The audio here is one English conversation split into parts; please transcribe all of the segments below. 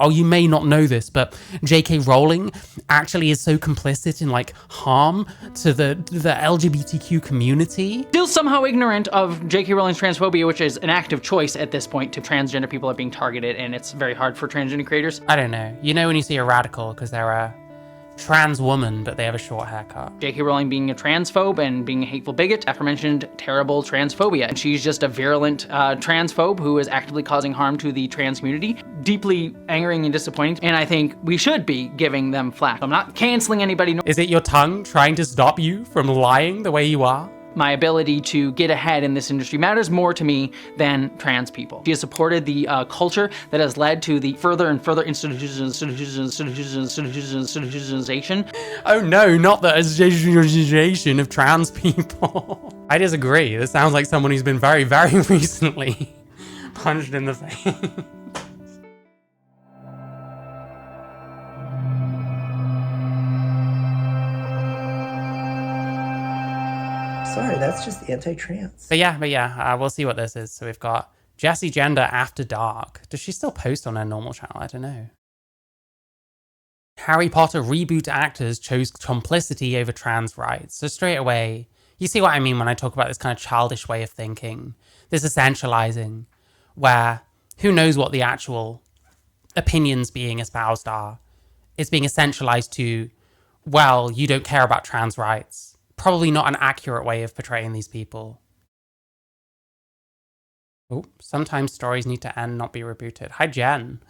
oh, you may not know this, but J.K. Rowling actually is so complicit in like harm to the LGBTQ community. Still somehow ignorant of J.K. Rowling's transphobia, which is an active choice at this point to transgender people are being targeted, and it's very hard for transgender creators. I don't know. You know when you see a radical because they're a trans woman, but they have a short haircut. J.K. Rowling being a transphobe and being a hateful bigot, aforementioned terrible transphobia. And she's just a virulent transphobe who is actively causing harm to the trans community. Deeply angering and disappointing, and I think we should be giving them flack. I'm not canceling anybody. Is it your tongue trying to stop you from lying the way you are? My ability to get ahead in this industry matters more to me than trans people. She has supported the culture that has led to the further and further institutionalization. Oh no, not the institutionalization of trans people. I disagree. This sounds like someone who's been very, very recently punched in the face. Sorry, that's just anti-trans. But yeah, we'll see what this is. So we've got Jessie Gender After Dark. Does she still post on her normal channel? I don't know. Harry Potter reboot actors chose complicity over trans rights. So straight away, you see what I mean when I talk about this kind of childish way of thinking. This essentializing, where who knows what the actual opinions being espoused are. It's being essentialized to, well, you don't care about trans rights. Probably not an accurate way of portraying these people. Oh, sometimes stories need to end, not be rebooted. Hi, Jen.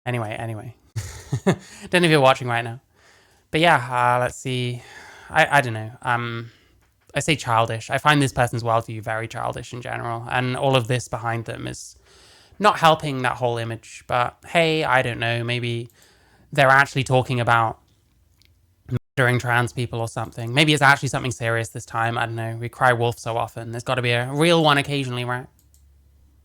Anyway. Don't know if you're watching right now. But yeah, let's see. I don't know. I say childish. I find this person's worldview very childish in general. And all of this behind them is not helping that whole image. But hey, I don't know. Maybe they're actually talking about murdering trans people or something. Maybe it's actually something serious this time. I don't know. We cry wolf so often. There's got to be a real one occasionally, right?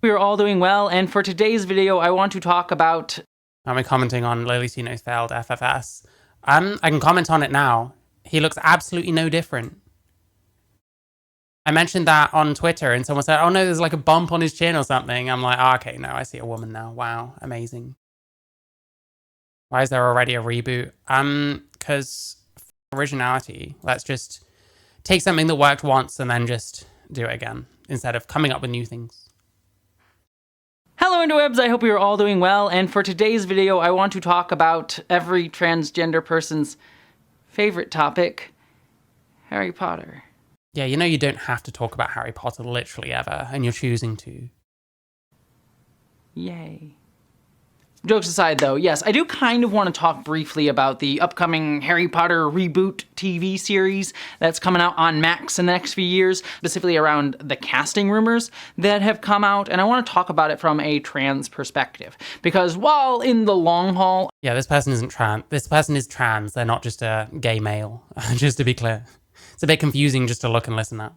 We are all doing well, and for today's video, I want to talk about... I'm commenting on Lily Sino's failed FFS. I can comment on it now. He looks absolutely no different. I mentioned that on Twitter, and someone said, oh no, there's like a bump on his chin or something. I'm like, oh, okay, no, I see a woman now. Wow, amazing. Why is there already a reboot? Because... originality. Let's just take something that worked once and then just do it again instead of coming up with new things. Hello interwebs, I hope you're all doing well, and for today's video I want to talk about every transgender person's favorite topic, Harry Potter. Yeah, you know you don't have to talk about Harry Potter literally ever, and you're choosing to. Yay. Jokes aside though, yes, I do kind of want to talk briefly about the upcoming Harry Potter reboot TV series that's coming out on Max in the next few years, specifically around the casting rumors that have come out, and I want to talk about it from a trans perspective. Because while in the long haul... Yeah, this person isn't trans. This person is trans. They're not just a gay male, just to be clear. It's a bit confusing just to look and listen at.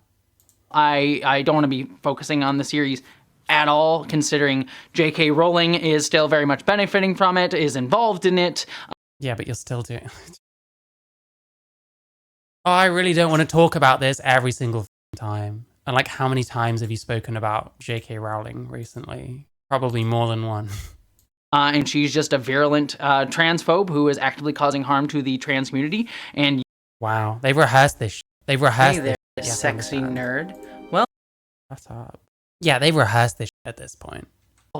I don't want to be focusing on the series at all, considering J.K. Rowling is still very much benefiting from it, is involved in it. Yeah, but you're still doing it. Oh, I really don't want to talk about this every single time. And like, how many times have you spoken about J.K. Rowling recently? Probably more than one. And she's just a virulent transphobe who is actively causing harm to the trans community. And wow, they've rehearsed this. They've rehearsed hey there, this. Sexy nerd. Well, shut up. Yeah, they've rehearsed this at this point.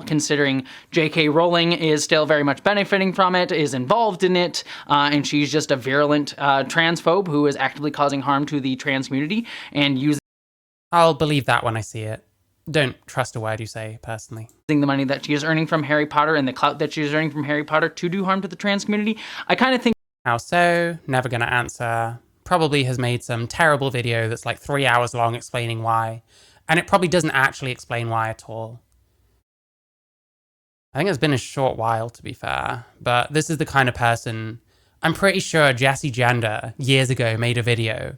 Considering J.K. Rowling is still very much benefiting from it, is involved in it, and she's just a virulent transphobe who is actively causing harm to the trans community and using... I'll believe that when I see it. Don't trust a word you say, personally. The money that she is earning from Harry Potter and the clout that she is earning from Harry Potter to do harm to the trans community. I kind of think... How so? Never gonna answer. Probably has made some terrible video that's like 3 hours long explaining why. And it probably doesn't actually explain why at all. I think it's been a short while, to be fair. But this is the kind of person... I'm pretty sure Jessie Gender, years ago, made a video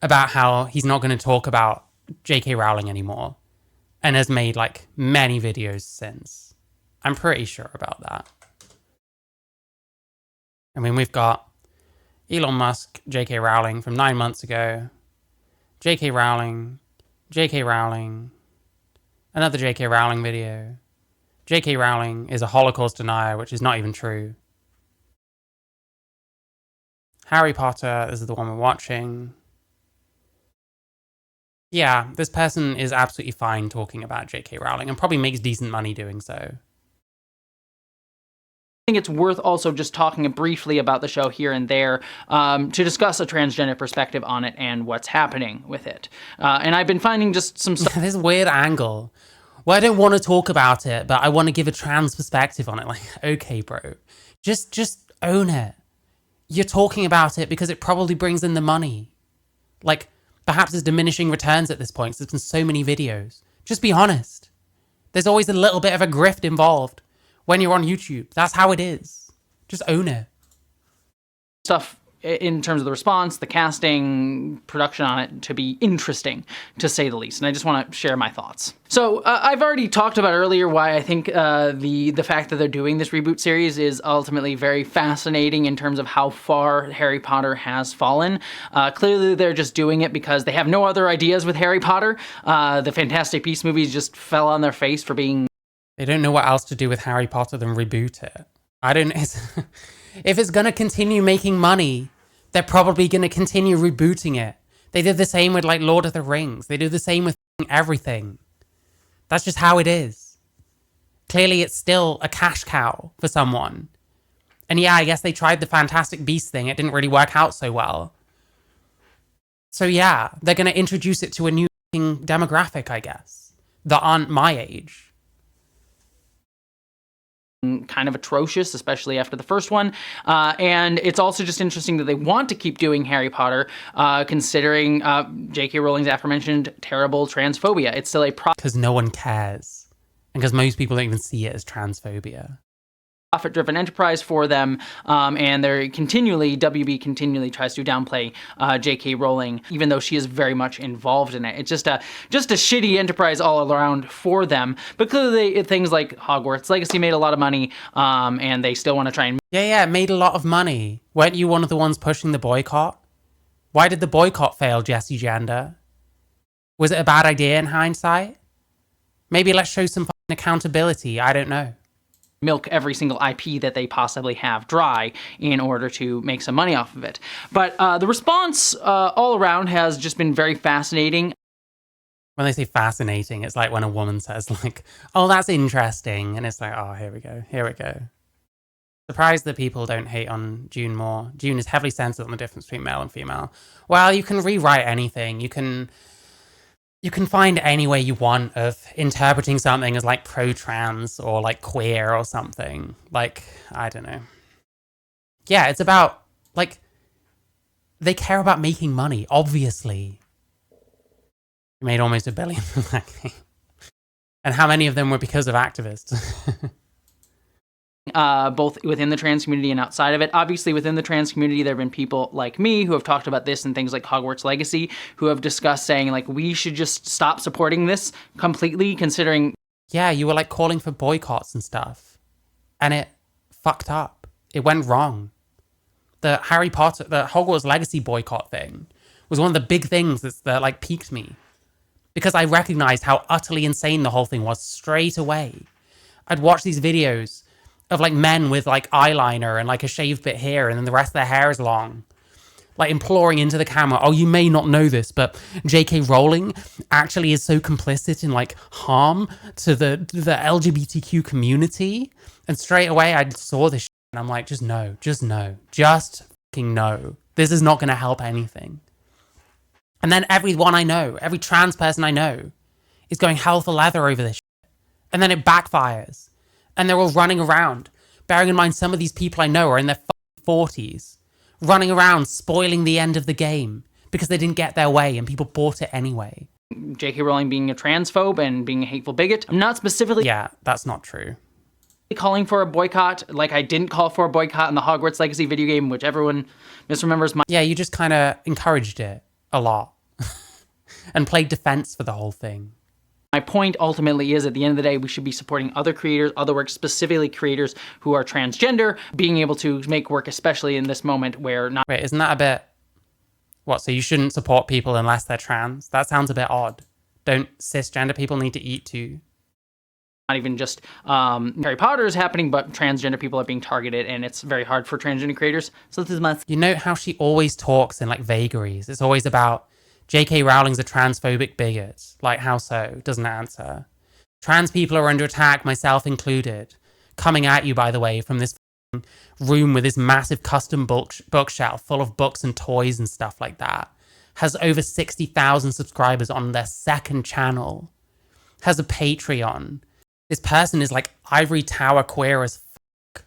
about how he's not going to talk about J.K. Rowling anymore. And has made, like, many videos since. I'm pretty sure about that. I mean, we've got Elon Musk, J.K. Rowling from 9 months ago. J.K. Rowling... J.K. Rowling, another J.K. Rowling video, J.K. Rowling is a Holocaust denier, which is not even true. Harry Potter is the one we're watching. Yeah, this person is absolutely fine talking about J.K. Rowling and probably makes decent money doing so. I think it's worth also just talking briefly about the show here and there to discuss a transgender perspective on it and what's happening with it. And I've been finding just some stuff. This weird angle. Well, I don't want to talk about it, but I want to give a trans perspective on it. Like, okay, bro, just own it. You're talking about it because it probably brings in the money. Like, perhaps it's diminishing returns at this point. There's been so many videos. Just be honest. There's always a little bit of a grift involved when you're on YouTube. That's how it is. Just own it. Stuff in terms of the response, the casting, production on it to be interesting, to say the least. And I just want to share my thoughts. So I've already talked about earlier why I think the fact that they're doing this reboot series is ultimately very fascinating in terms of how far Harry Potter has fallen. Clearly they're just doing it because they have no other ideas with Harry Potter. The Fantastic Beasts movies just fell on their face for being... They don't know what else to do with Harry Potter than reboot it. If it's going to continue making money, they're probably going to continue rebooting it. They did the same with like Lord of the Rings. They do the same with everything. That's just how it is. Clearly it's still a cash cow for someone. And yeah, I guess they tried the Fantastic Beasts thing. It didn't really work out so well. So yeah, they're going to introduce it to a new demographic, I guess, that aren't my age. Kind of atrocious, especially after the first one. And it's also just interesting that they want to keep doing Harry Potter, considering J.K. Rowling's aforementioned terrible transphobia. It's still a because no one cares. And because most people don't even see it as transphobia. Profit-driven enterprise for them, and they're WB continually tries to downplay J.K. Rowling, even though she is very much involved in it. It's just a shitty enterprise all around for them. But clearly, things like Hogwarts Legacy made a lot of money, and they still want to try and... Yeah, it made a lot of money. Weren't you one of the ones pushing the boycott? Why did the boycott fail, Jessie Gender? Was it a bad idea in hindsight? Maybe let's show some accountability. I don't know. Milk every single IP that they possibly have dry in order to make some money off of it. But the response all around has just been very fascinating. When they say fascinating, it's like when a woman says like, oh, that's interesting. And it's like, oh, here we go. Surprised that people don't hate on June more. June is heavily censored on the difference between male and female. Well, you can rewrite anything. You can find any way you want of interpreting something as like pro-trans or like queer or something. Like, I don't know. Yeah, it's about like, they care about making money, obviously. We made almost $1 billion from that game. And how many of them were because of activists? Both within the trans community and outside of it. Obviously, within the trans community, there have been people like me who have talked about this and things like Hogwarts Legacy, who have discussed saying, like, we should just stop supporting this completely, considering... Yeah, you were, like, calling for boycotts and stuff. And it fucked up. It went wrong. The Hogwarts Legacy boycott thing was one of the big things that like, piqued me. Because I recognized how utterly insane the whole thing was straight away. I'd watch these videos of like men with like eyeliner and like a shaved bit here and then the rest of their hair is long. Like imploring into the camera, oh, you may not know this, but J.K. Rowling actually is so complicit in like harm to the LGBTQ community. And straight away I saw this shit and I'm like, just no, just fucking no. This is not going to help anything. And then everyone I know, every trans person I know is going hell for leather over this shit. And then it backfires. And they're all running around. Bearing in mind, some of these people I know are in their 40s. Running around, spoiling the end of the game. Because they didn't get their way and people bought it anyway. J.K. Rowling being a transphobe and being a hateful bigot. I'm not specifically... Yeah, that's not true. ...calling for a boycott, like I didn't call for a boycott in the Hogwarts Legacy video game, which everyone misremembers. Yeah, you just kind of encouraged it a lot. And played defense for the whole thing. My point ultimately is, at the end of the day, we should be supporting other creators, other works, specifically creators who are transgender, being able to make work, especially in this moment where not... Wait, isn't that a bit... What, so you shouldn't support people unless they're trans? That sounds a bit odd. Don't cisgender people need to eat too? not even just Harry Potter is happening, but transgender people are being targeted, and it's very hard for transgender creators. So this is my... You know how she always talks in like vagaries? It's always about J.K. Rowling's a transphobic bigot. Like, how so? Doesn't answer. Trans people are under attack, myself included. Coming at you, by the way, from this room with this massive custom bookshelf full of books and toys and stuff like that. Has over 60,000 subscribers on their second channel. Has a Patreon. This person is like ivory tower queer as fuck.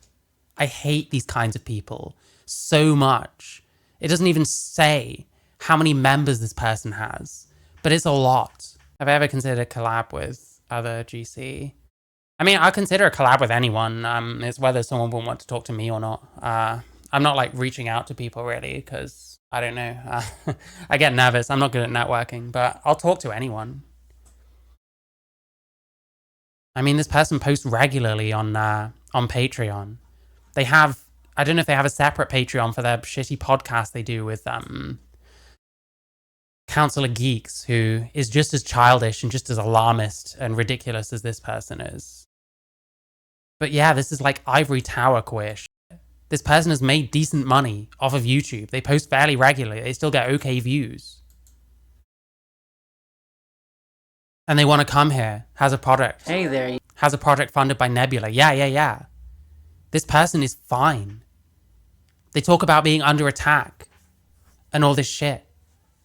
I hate these kinds of people so much. It doesn't even say how many members this person has, but it's a lot. Have I ever considered a collab with other GC? I mean, I'll consider a collab with anyone. It's whether someone will want to talk to me or not. I'm not like reaching out to people really because I don't know. I get nervous. I'm not good at networking, but I'll talk to anyone. I mean, this person posts regularly on Patreon. They have, I don't know if they have a separate Patreon for their shitty podcast they do with Counselor Geeks, who is just as childish and just as alarmist and ridiculous as this person is. But yeah, this is like ivory tower queer shit. This person has made decent money off of YouTube. They post fairly regularly. They still get okay views. And they want to come here. Has a product. Hey there. Has a project funded by Nebula. Yeah. This person is fine. They talk about being under attack and all this shit.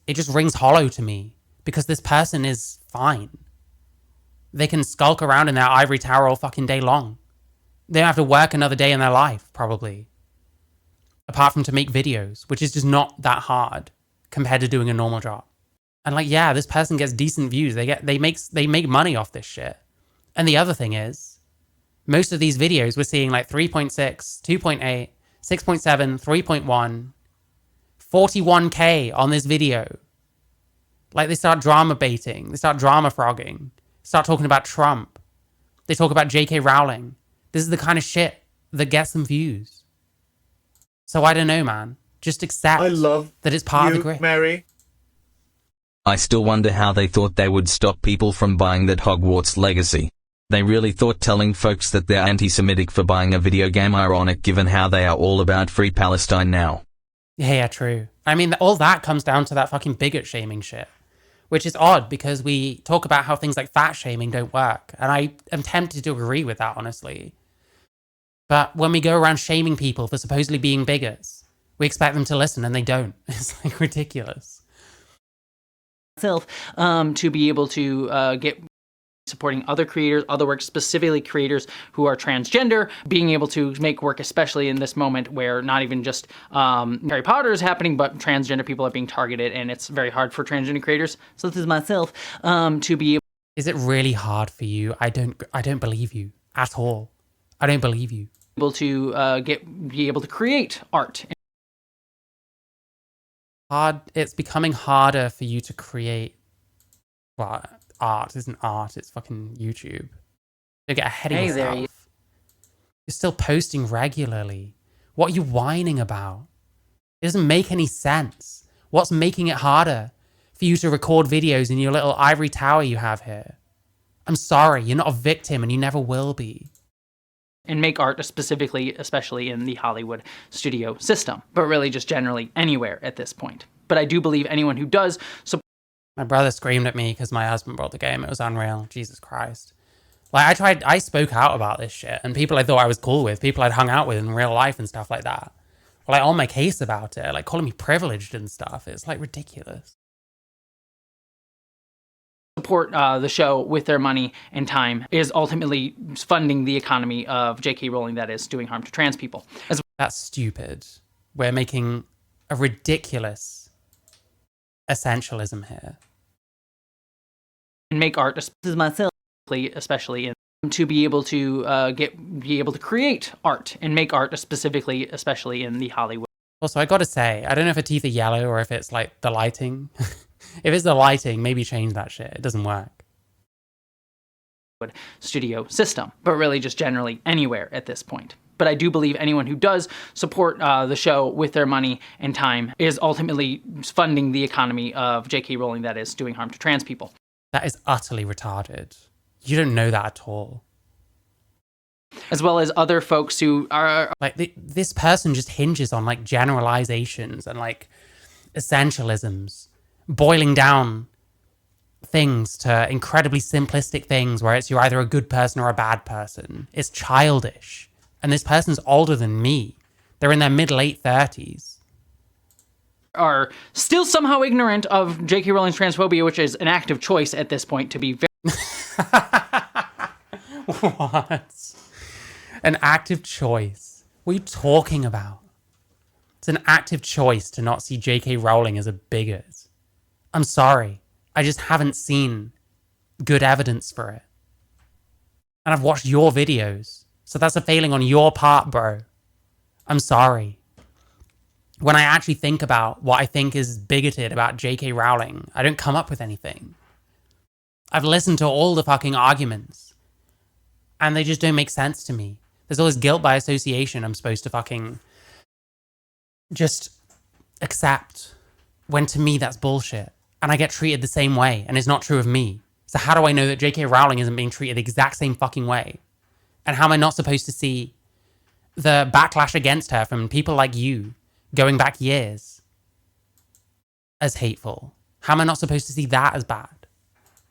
It just rings hollow to me because this person is fine. They can skulk around in their ivory tower all fucking day long. They don't have to work another day in their life, probably. Apart from to make videos, which is just not that hard compared to doing a normal job. And like, yeah, this person gets decent views. They make money off this shit. And the other thing is, most of these videos we're seeing like 3.6, 2.8, 6.7, 3.1, 41K on this video. Like they start drama baiting, they start drama frogging, start talking about Trump. They talk about J.K. Rowling. This is the kind of shit that gets them views. So I don't know, man. Just accept that it's part of the grift. Mary. I still wonder how they thought they would stop people from buying that Hogwarts Legacy. They really thought telling folks that they're anti-Semitic for buying a video game ironic given how they are all about free Palestine now. Yeah, true. I mean, all that comes down to that fucking bigot shaming shit. Which is odd because we talk about how things like fat shaming don't work. And I am tempted to agree with that, honestly. But when we go around shaming people for supposedly being bigots, we expect them to listen and they don't. It's like ridiculous. To be able to get supporting other creators, other work, specifically creators who are transgender, being able to make work, especially in this moment where not even just Harry Potter is happening, but transgender people are being targeted, and it's very hard for transgender creators. So this is myself to be able. Is it really hard for you? I don't believe you at all. I don't believe you. Able to be able to create art. It's becoming harder for you to create. Well, art isn't art. It's fucking YouTube. Don't get ahead of yourself. You're still posting regularly. What are you whining about? It doesn't make any sense. What's making it harder for you to record videos in your little ivory tower you have here? I'm sorry, you're not a victim and you never will be. And make art specifically, especially in the Hollywood studio system, but really just generally anywhere at this point. But I do believe anyone who does support. My brother screamed at me because my husband brought the game. It was unreal. Jesus Christ. Like I spoke out about this shit and people I thought I was cool with, people I'd hung out with in real life and stuff like that. Were like on my case about it, like calling me privileged and stuff. It's like ridiculous. Support the show with their money and time is ultimately funding the economy of J.K. Rowling that is doing harm to trans people. That's stupid. We're making a ridiculous essentialism here. And make art, especially in to be able to be able to create art and make art specifically, especially in the Hollywood. Also, I gotta say, I don't know if her teeth are yellow or if it's like the lighting. If it's the lighting, maybe change that shit. It doesn't work. Studio system, but really just generally anywhere at this point. But I do believe anyone who does support the show with their money and time is ultimately funding the economy of J.K. Rowling that is doing harm to trans people. That is utterly retarded. You don't know that at all. as well as other folks who are like this person just hinges on like generalizations and like essentialisms, boiling down things to incredibly simplistic things where it's you're either a good person or a bad person. It's childish. And this person's older than me. They're in their mid-late 30s. are still somehow ignorant of J.K. Rowling's transphobia, which is an active choice at this point to be very... What? An active choice? What are you talking about? It's an active choice to not see J.K. Rowling as a bigot. I'm sorry. I just haven't seen good evidence for it. And I've watched your videos. So that's a failing on your part, bro. I'm sorry. When I actually think about what I think is bigoted about J.K. Rowling, I don't come up with anything. I've listened to all the fucking arguments, and they just don't make sense to me. There's all this guilt by association I'm supposed to fucking just accept, when to me that's bullshit. And I get treated the same way, and it's not true of me. So how do I know that J.K. Rowling isn't being treated the exact same fucking way? And how am I not supposed to see the backlash against her from people like you, going back years, as hateful? How am I not supposed to see that as bad?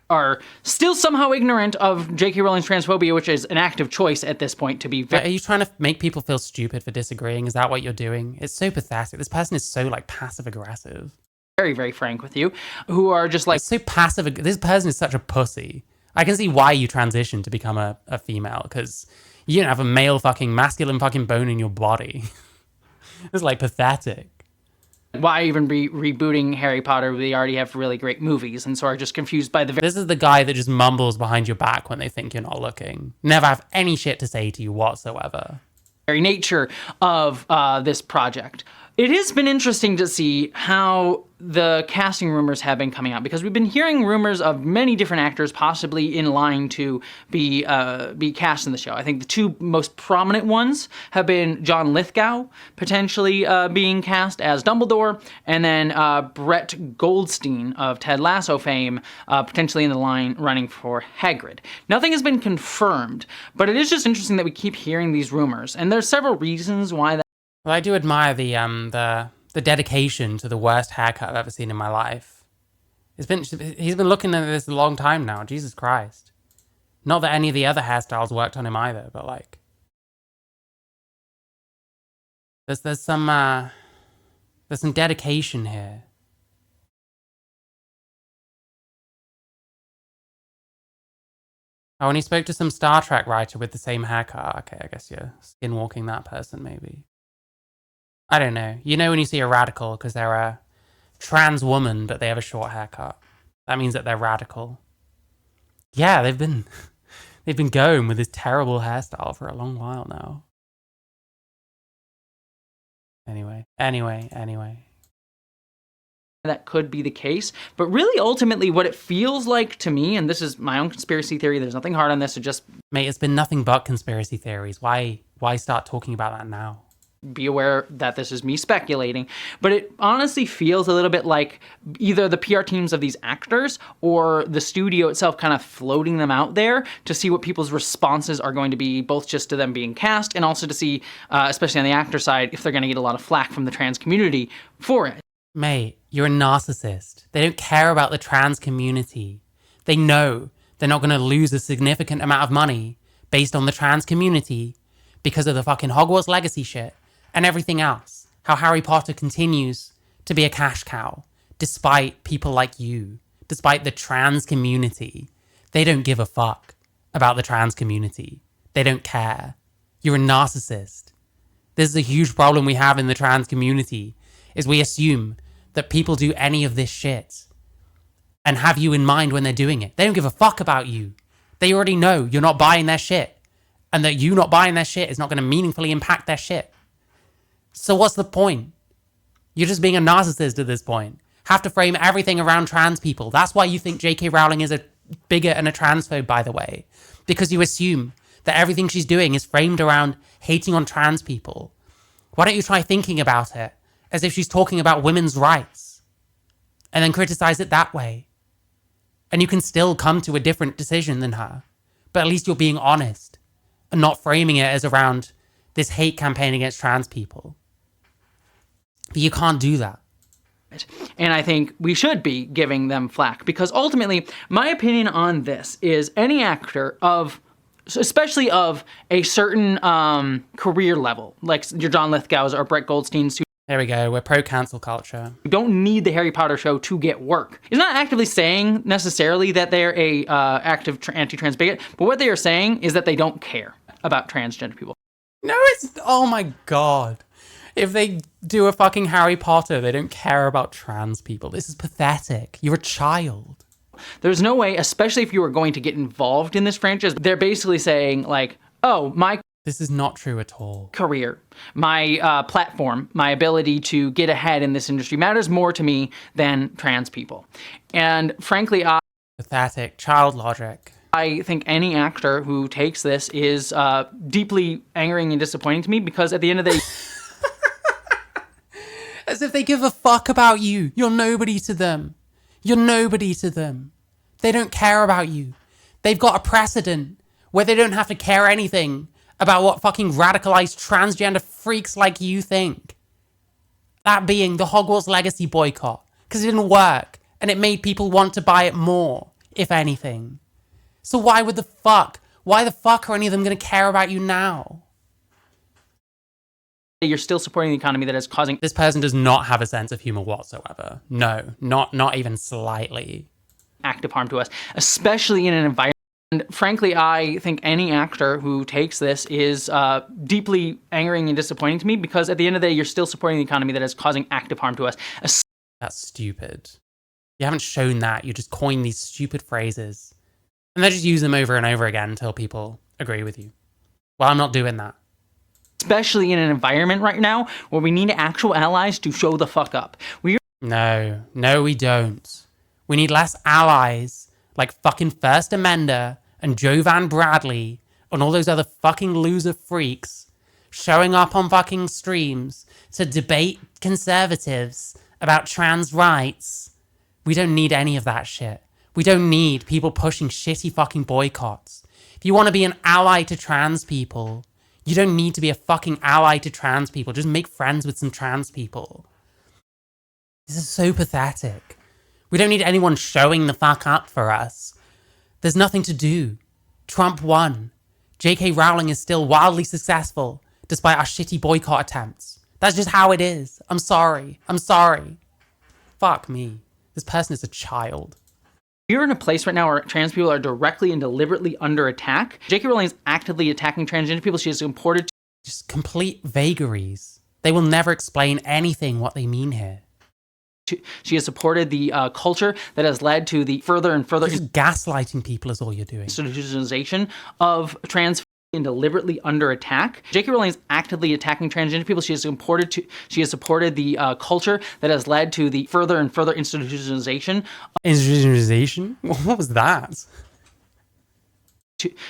are still somehow ignorant of J.K. Rowling's transphobia, which is an active choice at this point to be very... Are you trying to make people feel stupid for disagreeing? Is that what you're doing? It's so pathetic. This person is so like passive aggressive. very, very frank with you, who are just like... It's so passive. This person is such a pussy. I can see why you transitioned to become a female, because you don't have a male fucking masculine fucking bone in your body. It's like pathetic. Why even be rebooting Harry Potter? We already have really great movies, and so are just confused by the... This is the guy that just mumbles behind your back when they think you're not looking. Never have any shit to say to you whatsoever. very nature of this project. It has been interesting to see how the casting rumors have been coming out, because we've been hearing rumors of many different actors possibly in line to be cast in the show. I think the two most prominent ones have been John Lithgow potentially being cast as Dumbledore, and then Brett Goldstein of Ted Lasso fame potentially in the line running for Hagrid. Nothing has been confirmed, but it is just interesting that we keep hearing these rumors, and there's several reasons why that... Well, I do admire the dedication to the worst haircut I've ever seen in my life. He's been looking at this a long time now. Jesus Christ. Not that any of the other hairstyles worked on him either, but like, there's some dedication here. Oh, and he spoke to some Star Trek writer with the same haircut. Okay, I guess you're skinwalking that person, maybe. I don't know. You know when you see a radical because they're a trans woman, but they have a short haircut. That means that they're radical. Yeah, they've been going with this terrible hairstyle for a long while now. Anyway. That could be the case, but really ultimately what it feels like to me, and this is my own conspiracy theory, there's nothing hard on this, so just... Mate, it's been nothing but conspiracy theories. Why start talking about that now? Be aware that this is me speculating, but it honestly feels a little bit like either the PR teams of these actors or the studio itself kind of floating them out there to see what people's responses are going to be, both just to them being cast and also to see, especially on the actor side, if they're going to get a lot of flack from the trans community for it. Mate, you're a narcissist. They don't care about the trans community. They know they're not going to lose a significant amount of money based on the trans community because of the fucking Hogwarts legacy shit. And everything else. How Harry Potter continues to be a cash cow, despite people like you, despite the trans community. They don't give a fuck about the trans community. They don't care. You're a narcissist. This is a huge problem we have in the trans community, is we assume that people do any of this shit and have you in mind when they're doing it. They don't give a fuck about you. They already know you're not buying their shit, and that you not buying their shit is not going to meaningfully impact their shit. So what's the point? You're just being a narcissist at this point. Have to frame everything around trans people. That's why you think J.K. Rowling is a bigot and a transphobe, by the way. Because you assume that everything she's doing is framed around hating on trans people. Why don't you try thinking about it as if she's talking about women's rights and then criticize it that way? And you can still come to a different decision than her. But at least you're being honest and not framing it as around this hate campaign against trans people. But you can't do that. And I think we should be giving them flack, because ultimately, my opinion on this is any actor of, especially of a certain career level, like your John Lithgow's or Brett Goldstein's, who There we go, we're pro-cancel culture. don't need the Harry Potter show to get work. It's not actively saying necessarily that they're a active anti-trans bigot, but what they are saying is that they don't care about transgender people. No, it's, oh my God. If they do a fucking Harry Potter, they don't care about trans people. This is pathetic. You're a child. There's no way, especially if you were going to get involved in this franchise, they're basically saying like, oh, my This is not true at all. career, my platform, my ability to get ahead in this industry matters more to me than trans people. And frankly, Pathetic. Child logic. I think any actor who takes this is deeply angering and disappointing to me, because at the end of the day, As if they give a fuck about you. You're nobody to them. You're nobody to them. They don't care about you. They've got a precedent where they don't have to care anything about what fucking radicalized transgender freaks like you think. That being the Hogwarts Legacy boycott. Because it didn't work. And it made people want to buy it more, if anything. So why the fuck are any of them going to care about you now? you're still supporting the economy that is causing This person does not have a sense of humor whatsoever. No, not even slightly. active harm to us, especially in an environment. And frankly, I think any actor who takes this is deeply angering and disappointing to me, because at the end of the day, you're still supporting the economy that is causing active harm to us. That's stupid. You haven't shown that. You just coin these stupid phrases. And then just use them over and over again until people agree with you. Well, I'm not doing that. Especially in an environment right now where we need actual allies to show the fuck up. No, we don't. We need less allies like fucking First Amender and Jovan Bradley and all those other fucking loser freaks showing up on fucking streams to debate conservatives about trans rights. We don't need any of that shit. We don't need people pushing shitty fucking boycotts. If you want to be an ally to trans people, you don't need to be a fucking ally to trans people. Just make friends with some trans people. This is so pathetic. We don't need anyone showing the fuck up for us. There's nothing to do. Trump won. J.K. Rowling is still wildly successful, despite our shitty boycott attempts. That's just how it is. I'm sorry. Fuck me. This person is a child. We're in a place right now where trans people are directly and deliberately under attack. J.K. Rowling is actively attacking transgender people. She has imported Just complete vagaries. They will never explain anything what they mean here. She has supported the culture that has led to the further and further Just gaslighting people is all you're doing. institutionalization of trans and deliberately under attack. J.K. Rowling is actively attacking transgender people. She has supported the culture that has led to the further and further institutionalization. Institutionalization? What was that?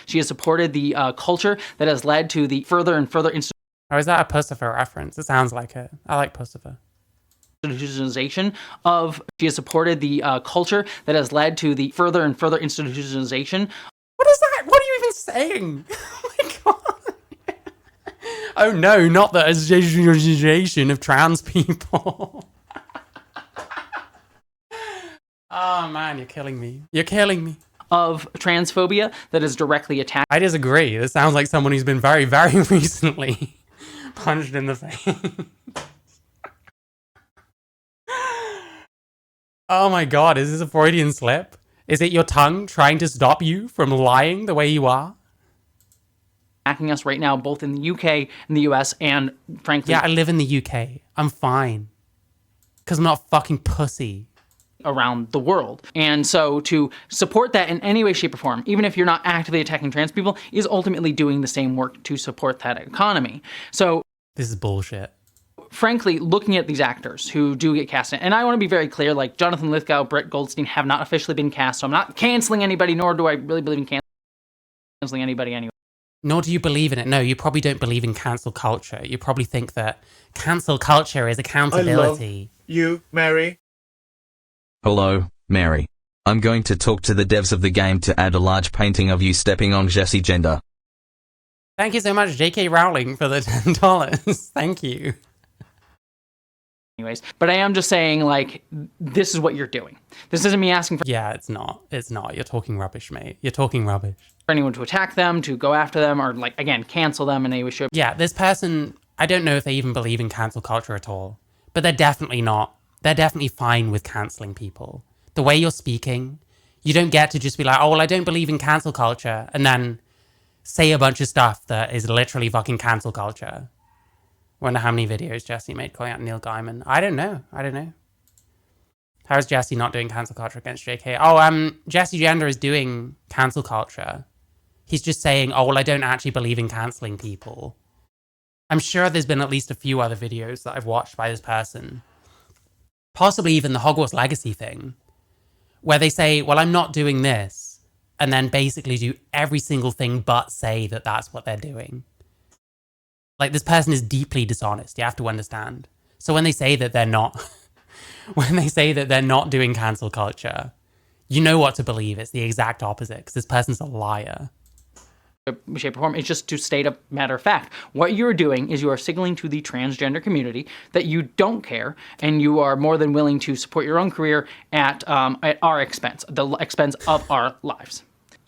She has supported the culture that has led to the further and further Or is that a Pussifer reference? It sounds like it. I like Pussifer. institutionalization of. She has supported the culture that has led to the further and further institutionalization. What is that? What are you even saying? Oh my god. Oh no, not the institutionalization of trans people. Oh man, you're killing me. You're killing me. Of transphobia that is directly attacked. I disagree. This sounds like someone who's been very, very recently punched in the face. Oh my god, is this a Freudian slip? Is it your tongue trying to stop you from lying the way you are? Attacking us right now, both in the UK and the US, and frankly, Yeah, I live in the UK. I'm fine. Because I'm not a fucking pussy. around the world. And so to support that in any way, shape, or form, even if you're not actively attacking trans people, is ultimately doing the same work to support that economy. So This is bullshit. frankly, looking at these actors who do get cast in, and I want to be very clear, like Jonathan Lithgow, Brett Goldstein have not officially been cast, so I'm not canceling anybody, nor do I really believe in canceling anybody anyway. Nor do you believe in it. No, you probably don't believe in cancel culture. You probably think that cancel culture is accountability. You, Mary. Hello, Mary. I'm going to talk to the devs of the game to add a large painting of you stepping on Jessie gender. Thank you so much, J.K. Rowling, for the $10. Thank you. Anyways, but I am just saying, like, this is what you're doing. This isn't me asking for Yeah, it's not. It's not. You're talking rubbish, mate. You're talking rubbish. anyone to attack them, to go after them, or, like, again, cancel them in any way, shape. Yeah, this person, I don't know if they even believe in cancel culture at all, but they're definitely not. They're definitely fine with canceling people. The way you're speaking, you don't get to just be like, oh, well, I don't believe in cancel culture, and then say a bunch of stuff that is literally fucking cancel culture. Wonder how many videos Jessie made calling out Neil Gaiman. I don't know. How is Jessie not doing cancel culture against JK? Oh, Jessie Gender is doing cancel culture. He's just saying, oh, well, I don't actually believe in canceling people. I'm sure there's been at least a few other videos that I've watched by this person. Possibly even the Hogwarts Legacy thing, where they say, well, I'm not doing this, and then basically do every single thing but say that that's what they're doing. Like, this person is deeply dishonest, you have to understand. So when they say that they're not, when they say that they're not doing cancel culture, you know what to believe. It's the exact opposite, because this person's a liar. Shape, or form. It's just to state a matter of fact. What you're doing is you are signaling to the transgender community that you don't care, and you are more than willing to support your own career at our expense, the expense of our lives.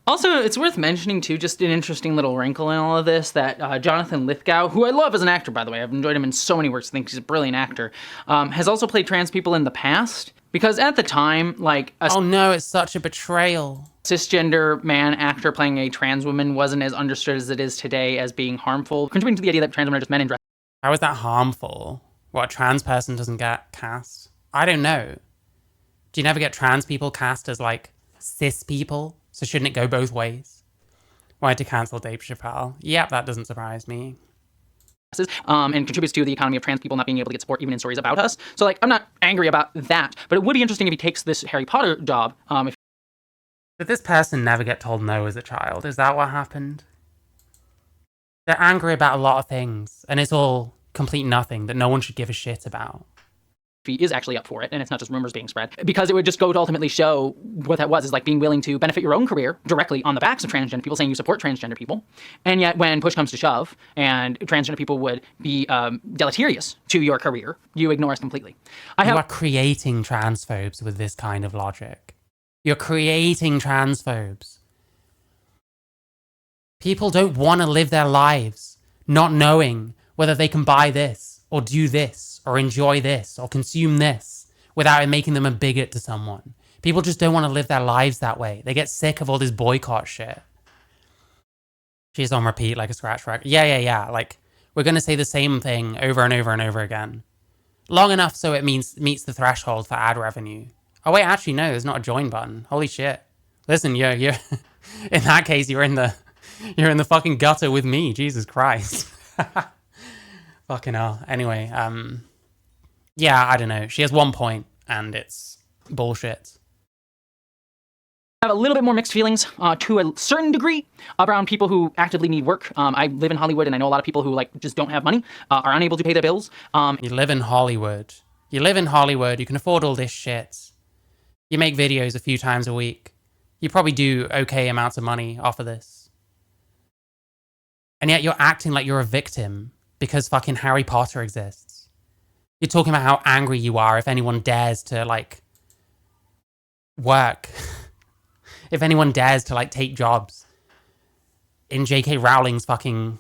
Also, it's worth mentioning, too, just an interesting little wrinkle in all of this, that Jonathan Lithgow, who I love as an actor, by the way, I've enjoyed him in so many works, I think he's a brilliant actor, has also played trans people in the past. Because at the time, like... Oh no, it's such a betrayal. Cisgender man actor playing a trans woman wasn't as understood as it is today as being harmful, contributing to the idea that trans women are just men in dress. How is that harmful? What, a trans person doesn't get cast? I don't know. Do you never get trans people cast as, like, cis people? So shouldn't it go both ways? Why to cancel Dave Chappelle? Yep, that doesn't surprise me. And contributes to the economy of trans people not being able to get support even in stories about us. So, like, I'm not angry about that, but it would be interesting if he takes this Harry Potter job. Did this person never get told no as a child? Is that what happened? They're angry about a lot of things, and it's all complete nothing that no one should give a shit about. He is actually up for it, and it's not just rumors being spread, because it would just go to ultimately show what that was, is like being willing to benefit your own career directly on the backs of transgender people, saying you support transgender people, and yet when push comes to shove, and transgender people would be deleterious to your career, you ignore us completely. You are creating transphobes with this kind of logic. You're creating transphobes. People don't want to live their lives not knowing whether they can buy this, or do this, or enjoy this, or consume this, without it making them a bigot to someone. People just don't want to live their lives that way. They get sick of all this boycott shit. She's on repeat like a scratch record. Yeah. Like, we're going to say the same thing over and over and over again. Long enough so it meets the threshold for ad revenue. Oh wait, actually no, there's not a join button. Holy shit. Listen, you're in that case, you're in the fucking gutter with me. Jesus Christ. Fucking hell. Anyway, yeah, I don't know. She has one point, and it's bullshit. I have a little bit more mixed feelings to a certain degree around people who actively need work. I live in Hollywood, and I know a lot of people who like just don't have money, are unable to pay their bills. You live in Hollywood. You live in Hollywood. You can afford all this shit. You make videos a few times a week. You probably do okay amounts of money off of this. And yet you're acting like you're a victim because fucking Harry Potter exists. You're talking about how angry you are if anyone dares to, like, work. If anyone dares to, like, take jobs in J.K. Rowling's fucking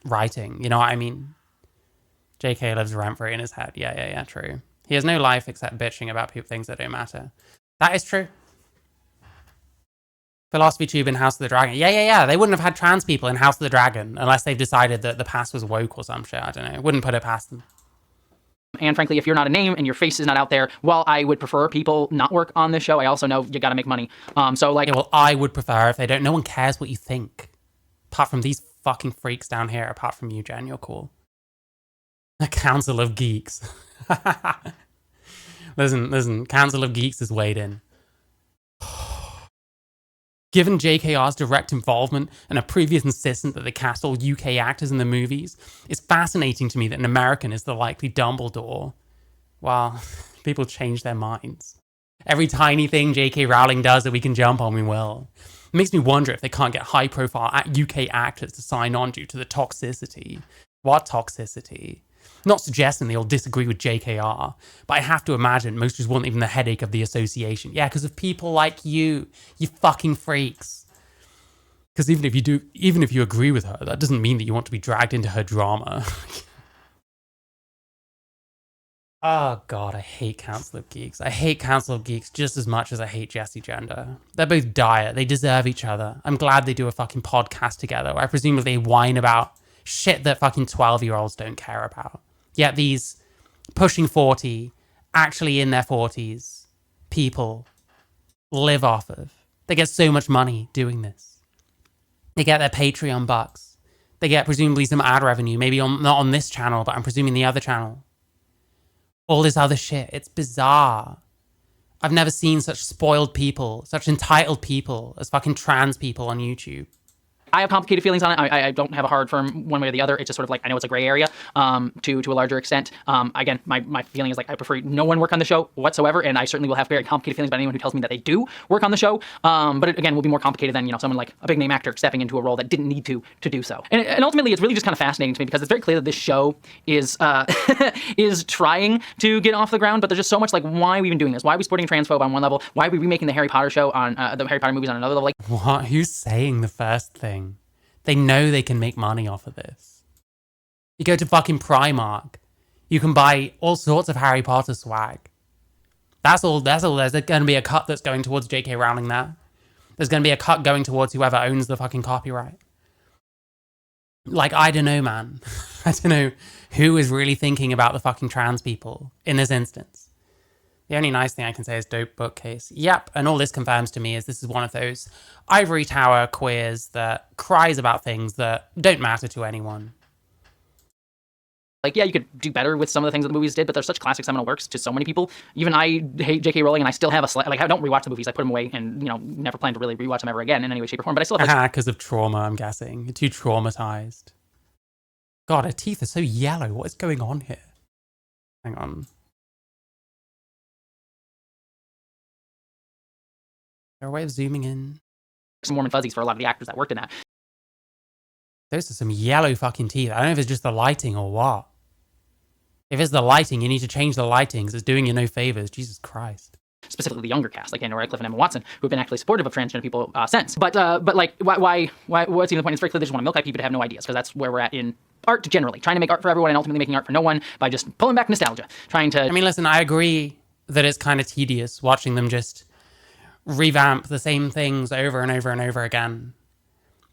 writing. You know what I mean? J.K. lives rent-free in his head. Yeah, true. He has no life except bitching about things that don't matter. That is true. Philosophy Tube in House of the Dragon. Yeah. They wouldn't have had trans people in House of the Dragon unless they've decided that the past was woke or some shit. I don't know. Wouldn't put it past them. And frankly, if you're not a name and your face is not out there, while I would prefer people not work on this show, I also know you gotta make money. So like... Yeah, well, I would prefer if they don't... No one cares what you think. Apart from these fucking freaks down here, apart from you, Jen, you're cool. A Council of Geeks. Listen, Council of Geeks is weighed in. Given JKR's direct involvement and a previous insistence that they cast all UK actors in the movies, it's fascinating to me that an American is the likely Dumbledore. Well, people change their minds. Every tiny thing J.K. Rowling does that we can jump on, we will. It makes me wonder if they can't get high-profile UK actors to sign on due to the toxicity. What toxicity? Not suggesting they all disagree with JKR, but I have to imagine most just want even the headache of the association. Yeah, because of people like you fucking freaks. Because even if you agree with her, that doesn't mean that you want to be dragged into her drama. Oh god, I hate Council of Geeks. I hate Council of Geeks just as much as I hate Jessie Gender. They're both dire. They deserve each other. I'm glad they do a fucking podcast together where I presumably whine about shit that fucking 12-year-olds don't care about. Yet these pushing 40, actually in their 40s, people live off of. They get so much money doing this. They get their Patreon bucks. They get presumably some ad revenue, maybe not on this channel, but I'm presuming the other channel. All this other shit. It's bizarre. I've never seen such spoiled people, such entitled people as fucking trans people on YouTube. I have complicated feelings on it. I don't have a hard firm one way or the other. It's just sort of like, I know it's a gray area to a larger extent. Again, my feeling is like I prefer no one work on the show whatsoever, and I certainly will have very complicated feelings about anyone who tells me that they do work on the show. But it, again, will be more complicated than, you know, someone like a big name actor stepping into a role that didn't need to do so. And ultimately, it's really just kind of fascinating to me because it's very clear that this show is is trying to get off the ground, but there's just so much like, why are we even doing this? Why are we supporting transphobe on one level? Why are we remaking the Harry Potter show on the Harry Potter movies on another level? Like, What? Who's saying the first thing? They know they can make money off of this. You go to fucking Primark, you can buy all sorts of Harry Potter swag. That's all. There's going to be a cut that's going towards J.K. Rowling there. There's going to be a cut going towards whoever owns the fucking copyright. Like, I don't know, man. I don't know who is really thinking about the fucking trans people in this instance. The only nice thing I can say is dope bookcase. Yep, and all this confirms to me is this is one of those ivory tower queers that cries about things that don't matter to anyone. Like, yeah, you could do better with some of the things that the movies did, but they're such classic seminal works to so many people. Even I hate J.K. Rowling, and I still have I don't rewatch the movies. I put them away and, you know, never plan to really rewatch them ever again in any way, shape, or form. But I still have Because of trauma, I'm guessing. You're too traumatized. God, her teeth are so yellow. What is going on here? Hang on. Is there a way of zooming in? some warm and fuzzies for a lot of the actors that worked in that. Those are some yellow fucking teeth. I don't know if it's just the lighting or what. If it's the lighting, you need to change the lighting because it's doing you no favors. Jesus Christ. Specifically the younger cast, like Daniel Radcliffe and Emma Watson, who have been actually supportive of transgender people since. But like, why, what's even the point? It's very clear they just want to milk IP, but have no ideas, because that's where we're at in art generally. Trying to make art for everyone and ultimately making art for no one by just pulling back nostalgia. Trying to... I mean, listen, I agree that it's kind of tedious watching them just revamp the same things over and over and over again.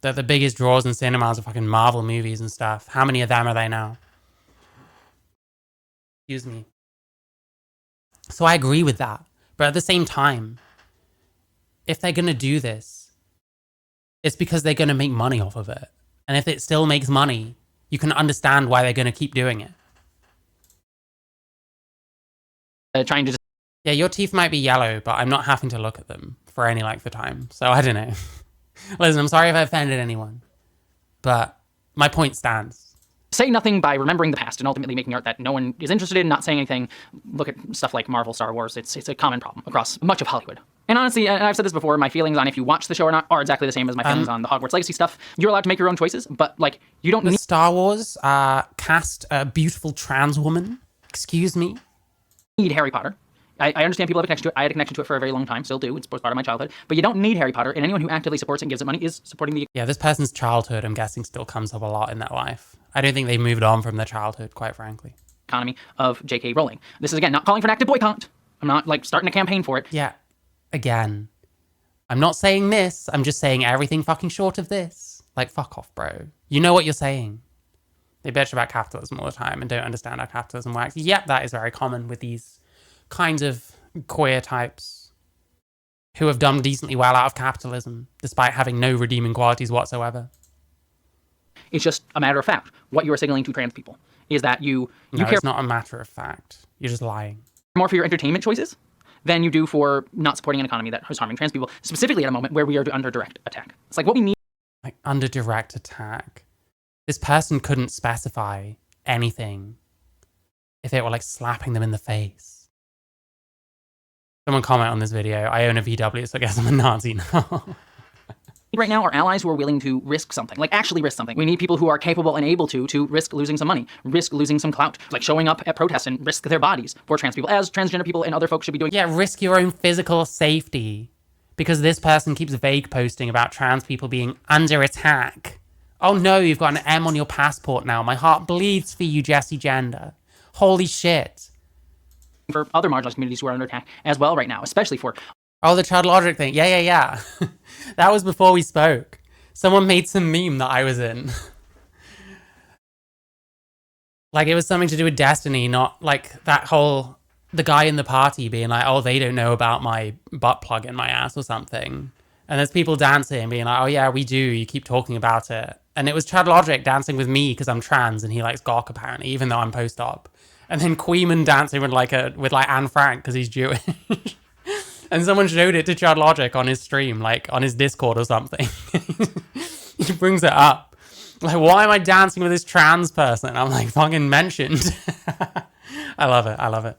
That the biggest draws in cinemas are fucking Marvel movies and stuff. How many of them are they now? Excuse me. So I agree with that. But at the same time, if they're going to do this, it's because they're going to make money off of it. And if it still makes money, you can understand why they're going to keep doing it. trying to just... Yeah, your teeth might be yellow, but I'm not having to look at them for any length of time. So I don't know. Listen, I'm sorry if I offended anyone. But my point stands. Say nothing by remembering the past and ultimately making art that no one is interested in, not saying anything. Look at stuff like Marvel, Star Wars. It's a common problem across much of Hollywood. And honestly, and I've said this before, my feelings on if you watch the show or not are exactly the same as my feelings on the Hogwarts Legacy stuff. You're allowed to make your own choices, but like, you don't need... Star Wars cast a beautiful trans woman. Excuse me? Need Harry Potter. I understand people have a connection to it. I had a connection to it for a very long time, still do. It's part of my childhood. But you don't need Harry Potter, and anyone who actively supports it and gives it money is supporting the... Yeah, this person's childhood, I'm guessing, still comes up a lot in their life. I don't think they've moved on from their childhood, quite frankly. ...economy of J.K. Rowling. This is, again, not calling for an active boycott. I'm not, like, starting a campaign for it. Yeah, again, I'm not saying this. I'm just saying everything fucking short of this. Like, fuck off, bro. You know what you're saying. They bitch about capitalism all the time and don't understand how capitalism works. Yep, that is very common with these kinds of queer types who have done decently well out of capitalism, despite having no redeeming qualities whatsoever. It's just a matter of fact. What you are signaling to trans people is that you care... it's not a matter of fact. You're just lying. ...more for your entertainment choices than you do for not supporting an economy that is harming trans people, specifically at a moment where we are under direct attack. It's like what we need... Like, under direct attack. This person couldn't specify anything if it were, like, slapping them in the face. Someone comment on this video. I own a VW, so I guess I'm a Nazi now. right now are allies who are willing to risk something, like actually risk something. We need people who are capable and able to risk losing some money, risk losing some clout, like showing up at protests and risk their bodies for trans people, as transgender people and other folks should be doing. Yeah, risk your own physical safety because this person keeps vague posting about trans people being under attack. Oh no, you've got an M on your passport now. My heart bleeds for you, Jessie Gender. Holy shit. For other marginalized communities who are under attack as well right now, especially for... Oh, the child logic thing. Yeah. That was before we spoke. Someone made some meme that I was in. Like, it was something to do with Destiny, not like that whole... The guy in the party being like, oh, they don't know about my butt plug in my ass or something. And there's people dancing being like, oh yeah, we do. You keep talking about it. And it was Chad Logic dancing with me because I'm trans and he likes Gawk apparently, even though I'm post-op. And then Queeman dancing with like Anne Frank because he's Jewish. And someone showed it to Chad Logic on his stream, like on his Discord or something. He brings it up. Like, why am I dancing with this trans person? I'm like, fucking mentioned. I love it.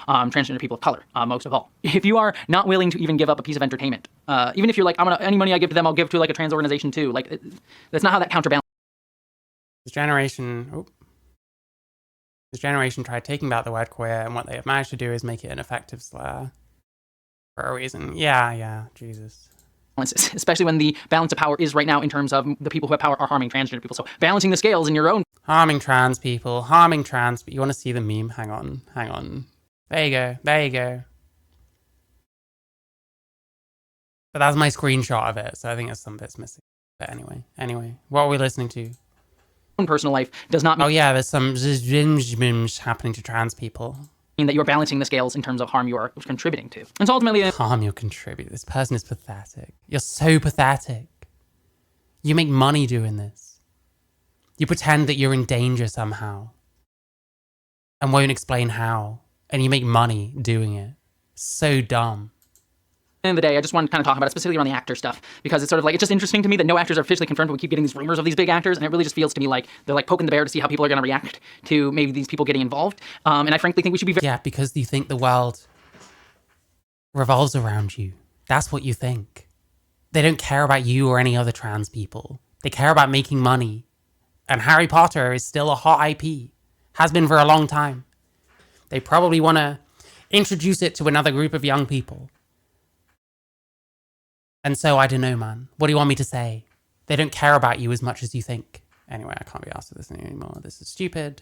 Transgender people of color, most of all. If you are not willing to even give up a piece of entertainment, even if you're like, any money I give to them, I'll give to like a trans organization too. Like, that's not how that counterbalances. This generation tried taking back the word queer, and what they have managed to do is make it an effective slur for a reason. Yeah, Jesus. Especially when the balance of power is right now in terms of the people who have power are harming transgender people. So balancing the scales in your own. Harming trans people. You want to see the meme? Hang on. There you go. But that's my screenshot of it, so I think there's some bits missing. But anyway, what are we listening to? Own personal life does not mean... Oh yeah, there's some happening to trans people. That you're balancing the scales in terms of harm you are contributing to. And so ultimately... Harm you're contributing. This person is pathetic. You're so pathetic. You make money doing this. You pretend that you're in danger somehow. And won't explain how. And you make money doing it. So dumb. At the end of the day, I just wanted to kind of talk about it specifically around the actor stuff, because it's sort of like, it's just interesting to me that no actors are officially confirmed, but we keep getting these rumors of these big actors, and it really just feels to me like they're like poking the bear to see how people are going to react to maybe these people getting involved. And I frankly think we should be very... Yeah, because you think the world revolves around you. That's what you think. They don't care about you or any other trans people. They care about making money. And Harry Potter is still a hot IP. Has been for a long time. They probably want to introduce it to another group of young people. And so, I don't know, man. What do you want me to say? They don't care about you as much as you think. Anyway, I can't be asked with this anymore. This is stupid.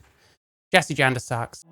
Jessie Gender sucks.